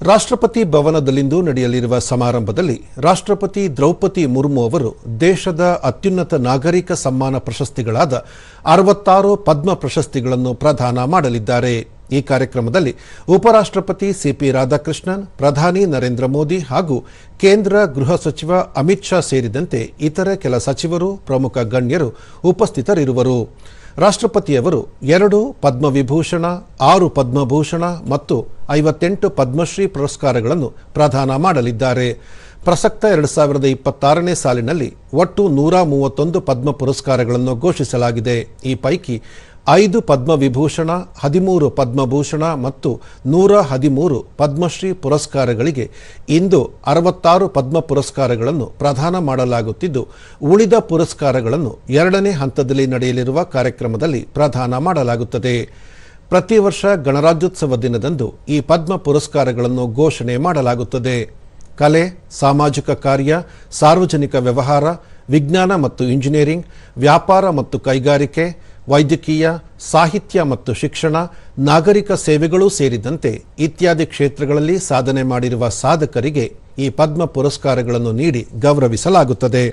ರಾಷ್ಟ್ರಪತಿ ಭವನದಲ್ಲಿಂದು ನಡೆಯಲಿರುವ ಸಮಾರಂಭದಲ್ಲಿ ರಾಷ್ಟ್ರಪತಿ ದ್ರೌಪದಿ ಮುರ್ಮು ಅವರು ದೇಶದ ಅತ್ಯುನ್ನತ ನಾಗರಿಕ ಸಮ್ಮಾನ ಪ್ರಶಸ್ತಿಗಳಾದ 66 ಪದ್ಮ ಪ್ರಶಸ್ತಿಗಳನ್ನು ಪ್ರದಾನ ಮಾಡಲಿದ್ದಾರೆ. ಈ ಕಾರ್ಯಕ್ರಮದಲ್ಲಿ ಉಪರಾಷ್ಟ್ರಪತಿ ಸಿಪಿ ರಾಧಾಕೃಷ್ಣನ್, ಪ್ರಧಾನಿ ನರೇಂದ್ರ ಮೋದಿ ಹಾಗೂ ಕೇಂದ್ರ ಗೃಹ ಸಚಿವ ಅಮಿತ್ ಶಾ ಸೇರಿದಂತೆ ಇತರೆ ಕೆಲ ಸಚಿವರು, ಪ್ರಮುಖ ಗಣ್ಯರು ಉಪಸ್ಥಿತರಿರುವರು. ರಾಷ್ಟ್ರಪತಿಯವರು 2 ಪದ್ಮವಿಭೂಷಣ, 6 ಪದ್ಮಭೂಷಣ ಮತ್ತು 58 ಪದ್ಮಶ್ರೀ ಪುರಸ್ಕಾರಗಳನ್ನು ಪ್ರದಾನ ಮಾಡಲಿದ್ದಾರೆ. ಪ್ರಸಕ್ತ 2026ನೇ ಸಾಲಿನಲ್ಲಿ ಒಟ್ಟು 131 ಪದ್ಮ ಪುರಸ್ಕಾರಗಳನ್ನು ಘೋಷಿಸಲಾಗಿದೆ. ಈ ಪೈಕಿ 5 ಪದ್ಮವಿಭೂಷಣ, 13 ಪದ್ಮಭೂಷಣ ಮತ್ತು 113 ಪದ್ಮಶ್ರೀ ಪುರಸ್ಕಾರಗಳಿಗೆ ಇಂದು 66 ಪದ್ಮ ಪುರಸ್ಕಾರಗಳನ್ನು ಪ್ರದಾನ ಮಾಡಲಾಗುತ್ತಿದ್ದು, ಉಳಿದ ಪುರಸ್ಕಾರಗಳನ್ನು 2ನೇ ಹಂತದಲ್ಲಿ ನಡೆಯಲಿರುವ ಕಾರ್ಯಕ್ರಮದಲ್ಲಿ ಪ್ರದಾನ ಮಾಡಲಾಗುತ್ತದೆ. ಪ್ರತಿ ವರ್ಷ ಗಣರಾಜ್ಯೋತ್ಸವ ದಿನದಂದು ಈ ಪದ್ಮ ಪುರಸ್ಕಾರಗಳನ್ನು ಘೋಷಣೆ ಮಾಡಲಾಗುತ್ತದೆ. ಕಲೆ, ಸಾಮಾಜಿಕ ಕಾರ್ಯ, ಸಾರ್ವಜನಿಕ ವ್ಯವಹಾರ, ವಿಜ್ಞಾನ ಮತ್ತು ಇಂಜಿನಿಯರಿಂಗ್, ವ್ಯಾಪಾರ ಮತ್ತು ಕೈಗಾರಿಕೆ, ವೈದ್ಯಕೀಯ, ಸಾಹಿತ್ಯ ಮತ್ತು ಶಿಕ್ಷಣ, ನಾಗರಿಕ ಸೇವೆಗಳೂ ಸೇರಿದಂತೆ ಇತ್ಯಾದಿ ಕ್ಷೇತ್ರಗಳಲ್ಲಿ ಸಾಧನೆ ಮಾಡಿರುವ ಸಾಧಕರಿಗೆ ಈ ಪದ್ಮ ಪುರಸ್ಕಾರಗಳನ್ನು ನೀಡಿ ಗೌರವಿಸಲಾಗುತ್ತದೆ.